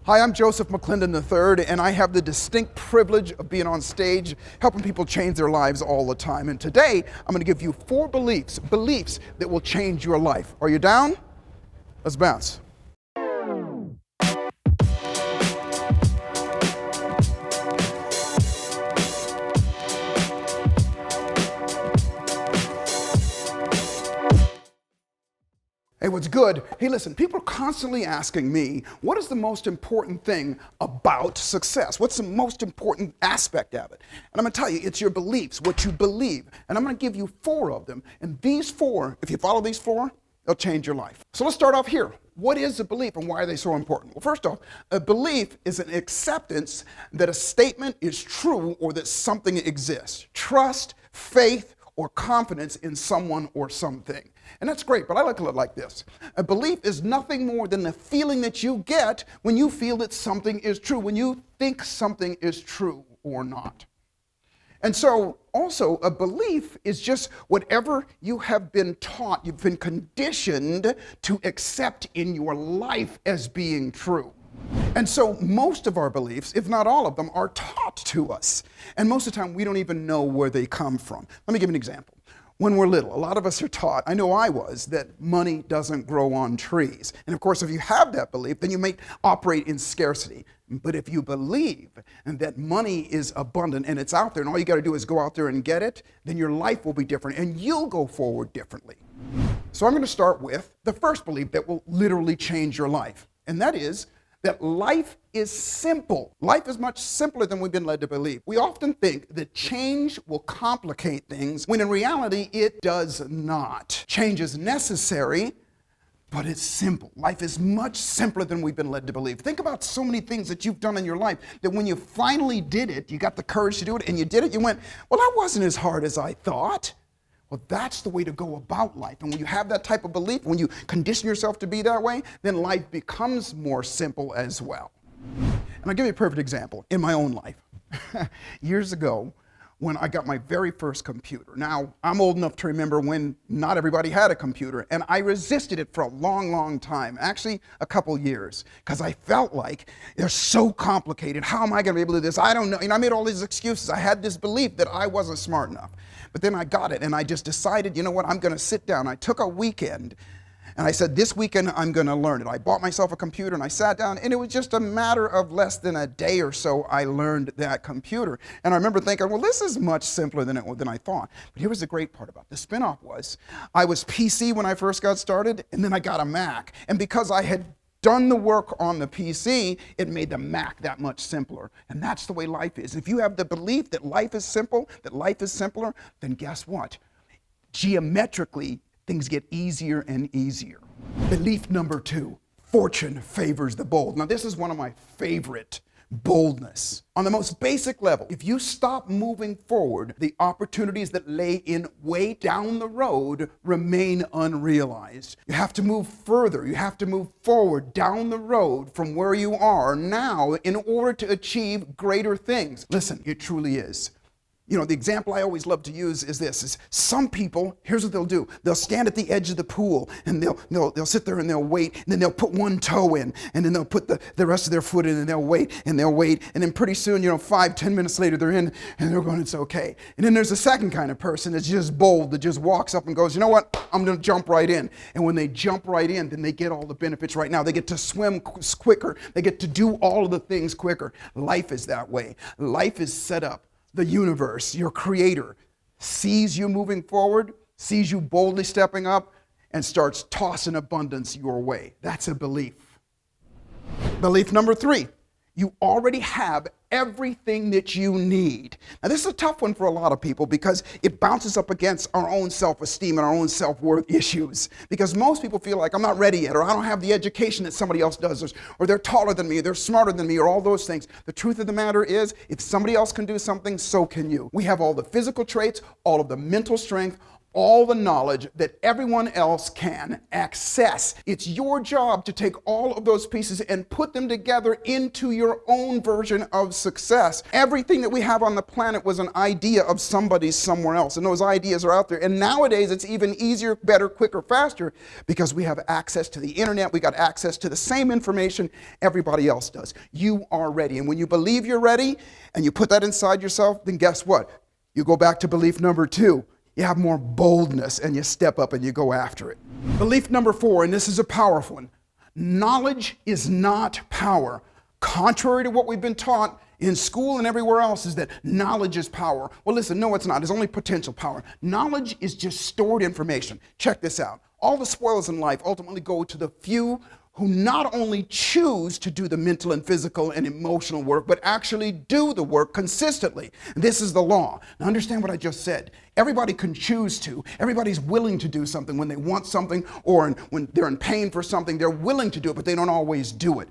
Hi, I'm Joseph McClendon III, and I have the distinct privilege of being on stage helping people change their lives all the time. And today, I'm going to give you 4 beliefs that will change your life. Are you down? Let's bounce. Hey, what's good? Hey, listen, people are constantly asking me, what is the most important thing about success? What's the most important aspect of it? And I'm going to tell you, it's your beliefs, what you believe. And I'm going to give you 4 of them. And these 4, if you follow these 4, they'll change your life. So let's start off here. What is a belief and why are they so important? Well, first off, a belief is an acceptance that a statement is true or that something exists. Trust, faith, or confidence in someone or something. And that's great, but I look at it like this. A belief is nothing more than the feeling that you get when you feel that something is true, when you think something is true or not. And so also a belief is just whatever you have been taught, you've been conditioned to accept in your life as being true. And so most of our beliefs, if not all of them, are taught to us. And most of the time we don't even know where they come from. Let me give you an example. When we're little, a lot of us are taught, I know I was, that money doesn't grow on trees. And of course, if you have that belief, then you may operate in scarcity. But if you believe that money is abundant and it's out there and all you got to do is go out there and get it, then your life will be different and you'll go forward differently. So I'm going to start with the first belief that will literally change your life. And that is that life is simple. Life is much simpler than we've been led to believe. We often think that change will complicate things, when in reality, it does not. Change is necessary, but it's simple. Life is much simpler than we've been led to believe. Think about so many things that you've done in your life that when you finally did it, you got the courage to do it, and you did it, you went, well, that wasn't as hard as I thought. Well, that's the way to go about life. And when you have that type of belief, when you condition yourself to be that way, then life becomes more simple as well. And I'll give you a perfect example in my own life. Years ago, when I got my very first computer. Now, I'm old enough to remember when not everybody had a computer, and I resisted it for a long, long time, actually a couple years, because I felt like they're so complicated. How am I going to be able to do this? I don't know. I made all these excuses. I had this belief that I wasn't smart enough. But then I got it, and I just decided, you know what, I'm going to sit down. I took a weekend, and I said, this weekend I'm going to learn it. I bought myself a computer, and I sat down, and it was just a matter of less than a day or so I learned that computer. And I remember thinking, well, this is much simpler than I thought. But here was the great part about it. The spinoff was, I was PC when I first got started, and then I got a Mac. And because I had done the work on the PC, it made the Mac that much simpler. And that's the way life is. If you have the belief that life is simple, that life is simpler, then guess what? Geometrically, things get easier and easier. Belief number 2, fortune favors the bold. Now, this is one of my favorite. Boldness. On the most basic level, if you stop moving forward, the opportunities that lay in way down the road remain unrealized. You have to move further. You have to move forward down the road from where you are now in order to achieve greater things. Listen, it truly is. You know, the example I always love to use is this, is some people, here's what they'll do. They'll stand at the edge of the pool and they'll sit there and they'll wait, and then they'll put one toe in, and then they'll put the rest of their foot in, and they'll wait, and then pretty soon, 5-10 minutes later, they're in, and they're going, it's okay. And then there's a second kind of person that's just bold, that just walks up and goes, you know what, I'm gonna jump right in. And when they jump right in, then they get all the benefits right now. They get to swim quicker. They get to do all of the things quicker. Life is that way. Life is set up. The universe, your creator, sees you moving forward, sees you boldly stepping up, and starts tossing abundance your way. That's a belief. Belief number 3, you already have everything that you need. Now, this is a tough one for a lot of people because it bounces up against our own self-esteem and our own self-worth issues. Because most people feel like, I'm not ready yet, or I don't have the education that somebody else does, or they're taller than me, or they're smarter than me, or all those things. The truth of the matter is, if somebody else can do something, so can you. We have all the physical traits, all of the mental strength, all the knowledge that everyone else can access. It's your job to take all of those pieces and put them together into your own version of success. Everything that we have on the planet was an idea of somebody somewhere else, and those ideas are out there. And nowadays it's even easier, better, quicker, faster, because we have access to the internet. We got access to the same information everybody else does. You are ready. And when you believe you're ready and you put that inside yourself, then guess what? You go back to belief number 2. You have more boldness and you step up and you go after it. Belief number 4, and this is a powerful one. Knowledge is not power. Contrary to what we've been taught in school and everywhere else, is that knowledge is power. Well, listen, no, it's not. It's only potential power. Knowledge is just stored information. Check this out. All the spoils in life ultimately go to the few who not only choose to do the mental and physical and emotional work, but actually do the work consistently. This is the law. Now understand what I just said. Everybody can choose to. Everybody's willing to do something when they want something, or when they're in pain for something. They're willing to do it, but they don't always do it.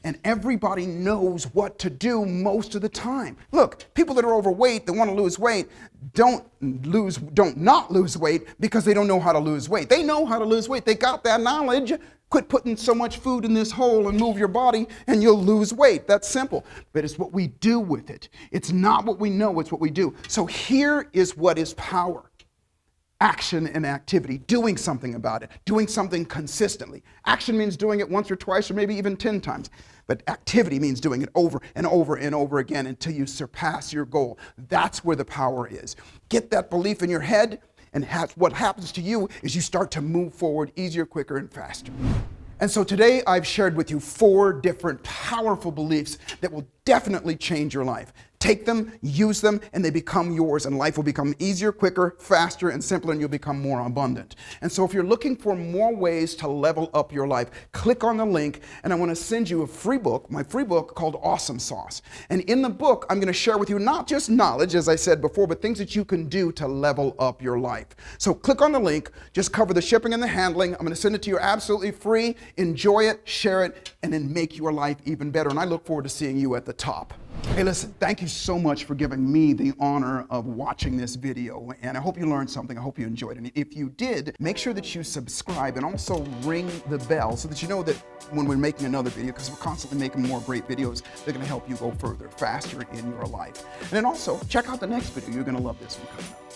And everybody knows what to do most of the time. Look, people that are overweight, that want to lose weight, don't not lose weight because they don't know how to lose weight. They know how to lose weight. They got that knowledge. Quit putting so much food in this hole and move your body and you'll lose weight. That's simple. But it's what we do with it. It's not what we know, it's what we do. So here is what is power. Action and activity, doing something about it, doing something consistently. Action means doing it once or twice or maybe even 10 times. But activity means doing it over and over and over again until you surpass your goal. That's where the power is. Get that belief in your head, and what happens to you is you start to move forward easier, quicker, and faster. And so today I've shared with you 4 different powerful beliefs that will definitely change your life. Take them, use them, and they become yours, and life will become easier, quicker, faster, and simpler, and you'll become more abundant. And so if you're looking for more ways to level up your life, click on the link, and I want to send you a free book, my free book called Awesome Sauce. And in the book, I'm going to share with you not just knowledge, as I said before, but things that you can do to level up your life. So click on the link, just cover the shipping and the handling. I'm going to send it to you absolutely free. Enjoy it, share it, and then make your life even better. And I look forward to seeing you at the top. Hey, listen, thank you so much for giving me the honor of watching this video, and I hope you learned something. I hope you enjoyed it. And if you did, make sure that you subscribe and also ring the bell so that you know that when we're making another video, because we're constantly making more great videos, they're going to help you go further, faster in your life. And then also, check out the next video. You're going to love this one coming up.